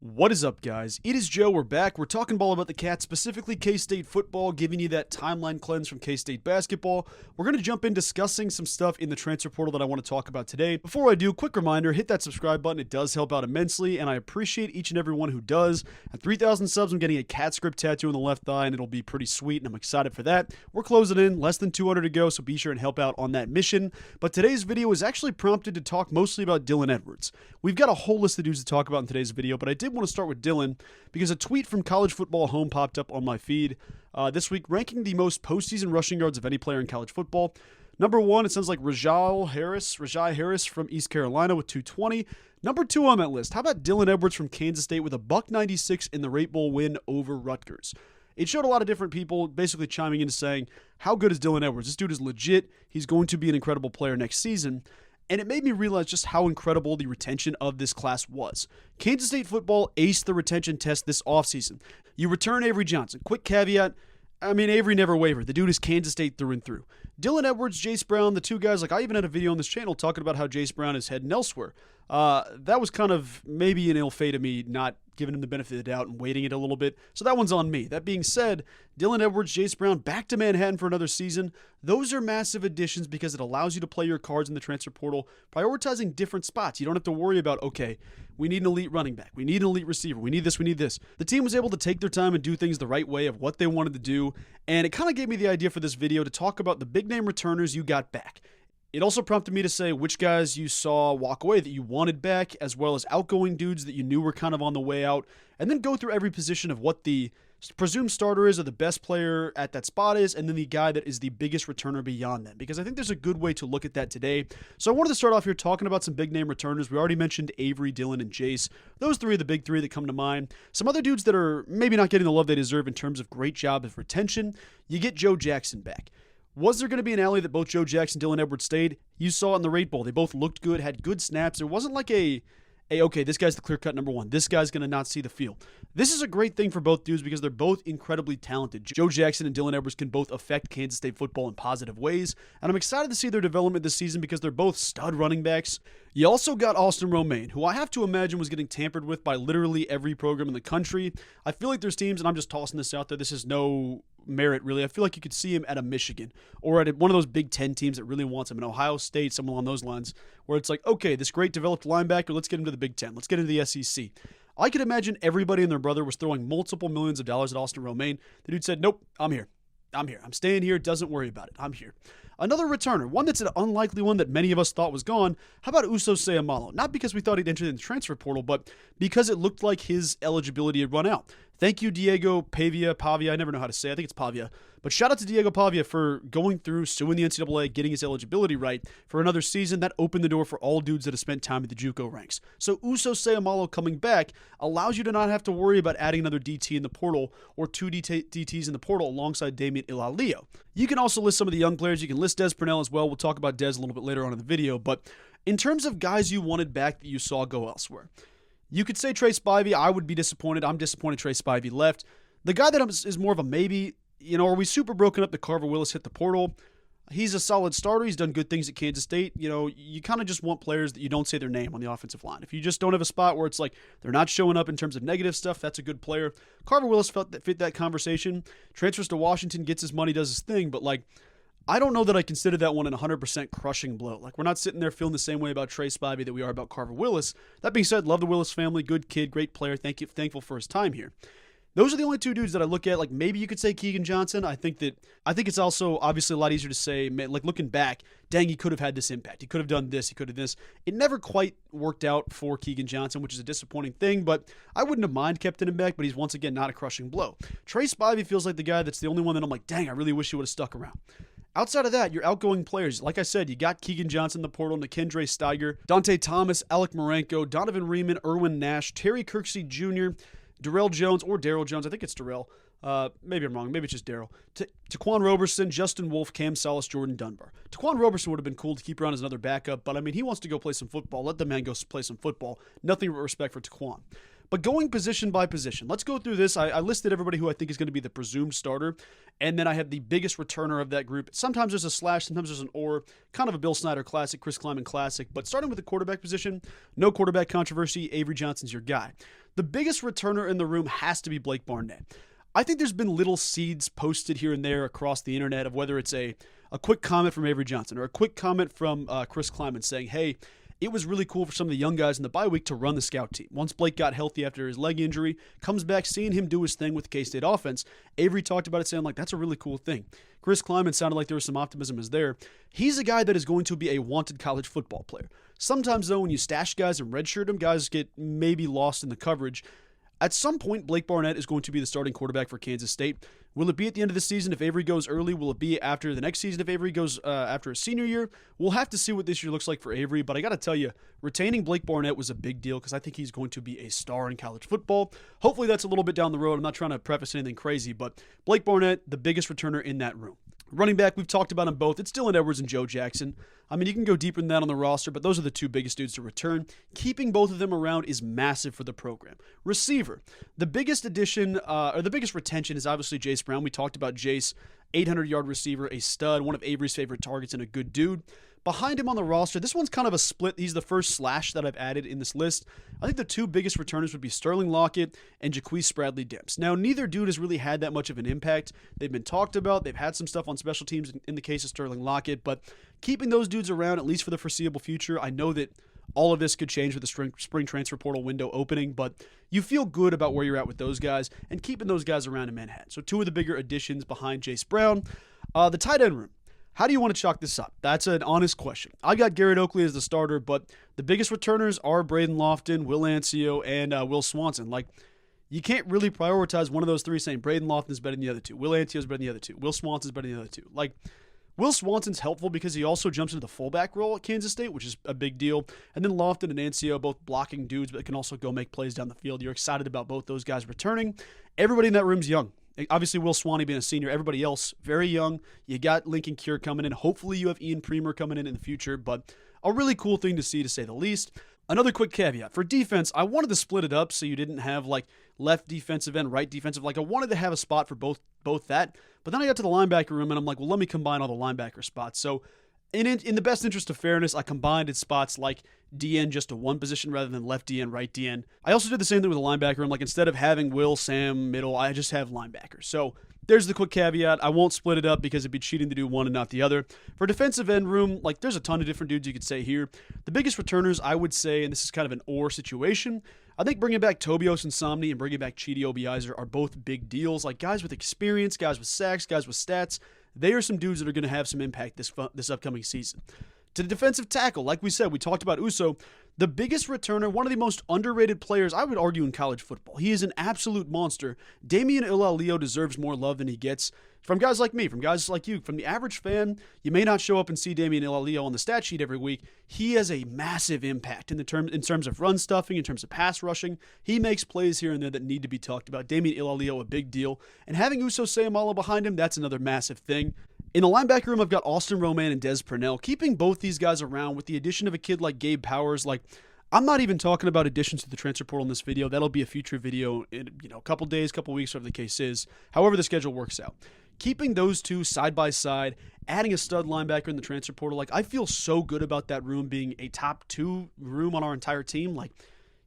What is up, guys? It is Joe. We're back. We're talking ball about the Cats, specifically K-State football, giving you that timeline cleanse from K-State basketball. We're going to jump in discussing some stuff in the transfer portal that I want to talk about today. Before I do, quick reminder, hit that subscribe button. It does help out immensely, and I appreciate each and every one who does. At 3,000 subs, I'm getting a cat script tattoo on the left thigh, and it'll be pretty sweet, and I'm excited for that. We're closing in, less than 200 to go, so be sure and help out on that mission. But today's video is actually prompted to talk mostly about Dylan Edwards. We've got a whole list of dudes to talk about in today's video, but I did want to start with Dylan because a tweet from College Football Home popped up on my feed this week, ranking the most postseason rushing yards of any player in college football. Number one, it sounds like Rajai Harris from East Carolina with 220. Number two on that list, how about Dylan Edwards from Kansas State with a $196 in the Rate Bowl win over Rutgers? It showed a lot of different people basically chiming in saying, how good is Dylan Edwards? This dude is legit. He's going to be an incredible player next season. And it made me realize just how incredible the retention of this class was. Kansas State football aced the retention test this offseason. You return Avery Johnson. Quick caveat, Avery never wavered. The dude is Kansas State through and through. Dylan Edwards, Jace Brown, the two guys, I even had a video on this channel talking about how Jace Brown is heading elsewhere. That was kind of maybe an ill fate of me not giving him the benefit of the doubt and waiting it a little bit. So that one's on me. That being said, Dylan Edwards, Jace Brown, back to Manhattan for another season. Those are massive additions because it allows you to play your cards in the transfer portal, prioritizing different spots. You don't have to worry about, okay, we need an elite running back. We need an elite receiver. We need this. We need this. The team was able to take their time and do things the right way of what they wanted to do. And it kind of gave me the idea for this video to talk about the big name returners you got back. It also prompted me to say which guys you saw walk away that you wanted back, as well as outgoing dudes that you knew were kind of on the way out, and then go through every position of what the presumed starter is or the best player at that spot is, and then the guy that is the biggest returner beyond them, because I think there's a good way to look at that today. So I wanted to start off here talking about some big name returners. We already mentioned Avery, Dylan, and Jace. Those three are the big three that come to mind. Some other dudes that are maybe not getting the love they deserve in terms of great job of retention. You get Joe Jackson back. Was there going to be an alley that both Joe Jackson and Dylan Edwards stayed? You saw it in the Rate Bowl. They both looked good, had good snaps. There wasn't like okay, this guy's the clear-cut number one. This guy's going to not see the field. This is a great thing for both dudes because they're both incredibly talented. Joe Jackson and Dylan Edwards can both affect Kansas State football in positive ways, and I'm excited to see their development this season because they're both stud running backs. You also got Austin Romaine, who I have to imagine was getting tampered with by literally every program in the country. I feel like there's teams, and I'm just tossing this out there, this is no merit really. I feel like you could see him at a Michigan or at one of those Big Ten teams that really wants him, in Ohio State, somewhere along those lines, where it's like, okay, this great developed linebacker, let's get him to the Big Ten. Let's get into the SEC. I could imagine everybody and their brother was throwing multiple millions of dollars at Austin Romaine. The dude said, nope, I'm here. I'm staying here. Doesn't worry about it. I'm here. Another returner, one that's an unlikely one that many of us thought was gone. How about Uso Seumalo? Not because we thought he'd entered in the transfer portal, but because it looked like his eligibility had run out. Thank you, Diego Pavia. I never know how to say it. I think it's Pavia. But shout out to Diego Pavia for going through, suing the NCAA, getting his eligibility right for another season. That opened the door for all dudes that have spent time at the JUCO ranks. So Uso Seumalo coming back allows you to not have to worry about adding another DT in the portal or two DTs in the portal alongside Damian Ilalio. You can also list some of the young players. You can list Des Purnell as well. We'll talk about Des a little bit later on in the video. But in terms of guys you wanted back that you saw go elsewhere, you could say Trey Spivey. I would be disappointed. I'm disappointed Trey Spivey left. The guy that is more of a maybe, are we super broken up that Carver Willis hit the portal? He's a solid starter. He's done good things at Kansas State. You kind of just want players that you don't say their name on the offensive line. If you just don't have a spot where it's like they're not showing up in terms of negative stuff, that's a good player. Carver Willis fit that conversation. Transfers to Washington, gets his money, does his thing, but I don't know that I consider that one an 100% crushing blow. We're not sitting there feeling the same way about Trey Spivey that we are about Carver Willis. That being said, love the Willis family, good kid, great player. Thankful for his time here. Those are the only two dudes that I look at. Maybe you could say Keegan Johnson. I think it's also obviously a lot easier to say, looking back, dang, he could have had this impact. He could have done this. He could have this. It never quite worked out for Keegan Johnson, which is a disappointing thing, but I wouldn't have mind keeping him back, but he's once again not a crushing blow. Trey Spivey feels like the guy that's the only one that I'm like, dang, I really wish he would have stuck around. Outside of that, your outgoing players, like I said, you got Keegan Johnson in the portal, Nikendre Steiger, Dante Thomas, Alec Marenko, Donovan Riemann, Erwin Nash, Terry Kirksey Jr., Darrell Jones, or Darrell Jones. I think it's Darrell. Maybe I'm wrong. Maybe it's just Darrell. Taquan Roberson, Justin Wolf, Cam Salas, Jordan Dunbar. Taquan Roberson would have been cool to keep around as another backup, but he wants to go play some football. Let the man go play some football. Nothing but respect for Taquan. But going position by position, let's go through this. I listed everybody who I think is going to be the presumed starter, and then I have the biggest returner of that group. Sometimes there's a slash, sometimes there's an or, kind of a Bill Snyder classic, Chris Klieman classic. But starting with the quarterback position, no quarterback controversy. Avery Johnson's your guy. The biggest returner in the room has to be Blake Barnett. I think there's been little seeds posted here and there across the internet of whether it's a quick comment from Avery Johnson or a quick comment from Chris Klieman saying, hey, it was really cool for some of the young guys in the bye week to run the scout team. Once Blake got healthy after his leg injury, comes back, seeing him do his thing with the K-State offense, Avery talked about it saying, like, that's a really cool thing. Chris Klieman sounded like there was some optimism is there. He's a guy that is going to be a wanted college football player. Sometimes, though, when you stash guys and redshirt them, guys get maybe lost in the coverage. At some point, Blake Barnett is going to be the starting quarterback for Kansas State. Will it be at the end of the season if Avery goes early? Will it be after the next season if Avery goes after his senior year? We'll have to see what this year looks like for Avery, but I got to tell you, retaining Blake Barnett was a big deal because I think he's going to be a star in college football. Hopefully that's a little bit down the road. I'm not trying to preface anything crazy, but Blake Barnett, the biggest returner in that room. Running back, we've talked about them both. It's Dylan Edwards and Joe Jackson. I mean, you can go deeper than that on the roster, but those are the two biggest dudes to return. Keeping both of them around is massive for the program. Receiver, the biggest addition, or the biggest retention is obviously Jace Brown. We talked about Jace, 800-yard receiver, a stud, one of Avery's favorite targets, and a good dude. Behind him on the roster, this one's kind of a split. He's the first slash that I've added in this list. I think the two biggest returners would be Sterling Lockett and Jaquise Bradley-Demps. Now, neither dude has really had that much of an impact. They've been talked about. They've had some stuff on special teams in the case of Sterling Lockett, but keeping those dudes around, at least for the foreseeable future, I know that all of this could change with the spring transfer portal window opening, but you feel good about where you're at with those guys and keeping those guys around in Manhattan. So two of the bigger additions behind Jace Brown. The tight end room. How do you want to chalk this up? That's an honest question. I got Garrett Oakley as the starter, but the biggest returners are Braden Lofton, Will Ancio, and Will Swanson. Like, you can't really prioritize one of those three saying Braden Lofton is better than the other two. Will Ancio is better than the other two. Will Swanson is better than the other two. Like, Will Swanson's helpful because he also jumps into the fullback role at Kansas State, which is a big deal. And then Lofton and Ancio, both blocking dudes, but can also go make plays down the field. You're excited about both those guys returning. Everybody in that room's young. Obviously, Will Swanee being a senior. Everybody else, very young. You got Lincoln Cure coming in. Hopefully, you have Ian Premer coming in the future. But a really cool thing to see, to say the least. Another quick caveat. For defense, I wanted to split it up so you didn't have, like, left defensive end, right defensive. Like, I wanted to have a spot for both that. But then I got to the linebacker room, and I'm like, well, let me combine all the linebacker spots. So in the best interest of fairness, I combined its spots like DN just to one position rather than left DN, right DN. I also did the same thing with the linebacker room. Like, instead of having Will, Sam, middle, I just have linebackers. So there's the quick caveat. I won't split it up because it'd be cheating to do one and not the other. For defensive end room, like, there's a ton of different dudes you could say here. The biggest returners, I would say, and this is kind of an or situation, I think bringing back Tobias Insomni and bringing back Chidi Obiizer are both big deals. Like, guys with experience, guys with sacks, guys with stats, they are some dudes that are going to have some impact this upcoming season. To the defensive tackle, like we said, we talked about Uso, the biggest returner, one of the most underrated players, I would argue, in college football. He is an absolute monster. Damian Ilalio deserves more love than he gets from guys like me, from guys like you. From the average fan, you may not show up and see Damian Ilalio on the stat sheet every week. He has a massive impact in terms of run stuffing, in terms of pass rushing. He makes plays here and there that need to be talked about. Damian Ilalio, a big deal. And having Uso Seumalo behind him, that's another massive thing. In the linebacker room, I've got Austin Roman and Des Purnell. Keeping both these guys around with the addition of a kid like Gabe Powers, like, I'm not even talking about additions to the transfer portal in this video. That'll be a future video in, a couple days, couple weeks, whatever the case is, however the schedule works out. Keeping those two side by side, adding a stud linebacker in the transfer portal, like, I feel so good about that room being a top 2 room on our entire team. Like,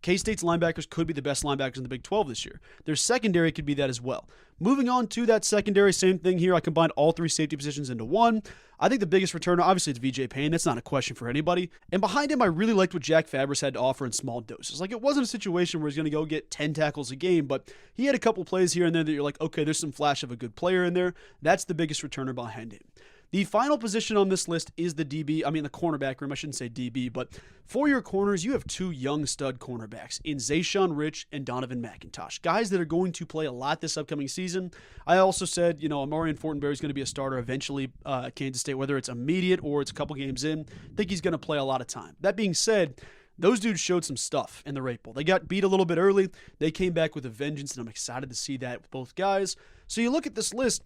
K-State's linebackers could be the best linebackers in the Big 12 this year. Their secondary could be that as well. Moving on to that secondary, same thing here. I combined all 3 safety positions into one. I think the biggest returner, obviously, it's VJ Payne. That's not a question for anybody. And behind him, I really liked what Jack Fabris had to offer in small doses. Like, it wasn't a situation where he's going to go get 10 tackles a game, but he had a couple plays here and there that you're like, okay, there's some flash of a good player in there. That's the biggest returner behind him. The final position on this list is the cornerback room. I shouldn't say DB, but for your corners, you have 2 young stud cornerbacks in Zayshawn Rich and Donovan McIntosh. Guys that are going to play a lot this upcoming season. I also said, Amarian Fortenberry is going to be a starter eventually at Kansas State, whether it's immediate or it's a couple games in. I think he's going to play a lot of time. That being said, those dudes showed some stuff in the Rate Bowl. They got beat a little bit early. They came back with a vengeance, and I'm excited to see that with both guys. So you look at this list,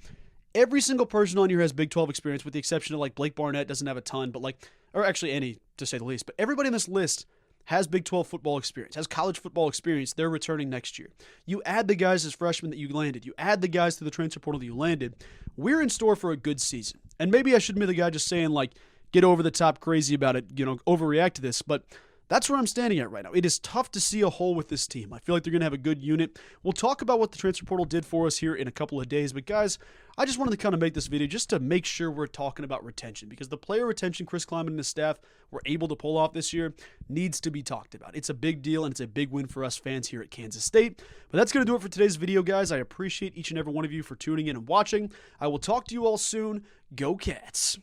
every single person on here has Big 12 experience, with the exception of, like, Blake Barnett doesn't have a ton, but or actually any, to say the least. But everybody in this list has Big 12 football experience, has college football experience. They're returning next year. You add the guys as freshmen that you landed. You add the guys to the transfer portal that you landed. We're in store for a good season. And maybe I shouldn't be the guy just saying, like, get over the top crazy about it, overreact to this. But That's where I'm standing at right now. It is tough to see a hole with this team. I feel like they're going to have a good unit. We'll talk about what the transfer portal did for us here in a couple of days. But guys, I just wanted to kind of make this video just to make sure we're talking about retention, because the player retention Chris Klieman and his staff were able to pull off this year needs to be talked about. It's a big deal, and it's a big win for us fans here at Kansas State. But that's going to do it for today's video, guys. I appreciate each and every one of you for tuning in and watching. I will talk to you all soon. Go Cats!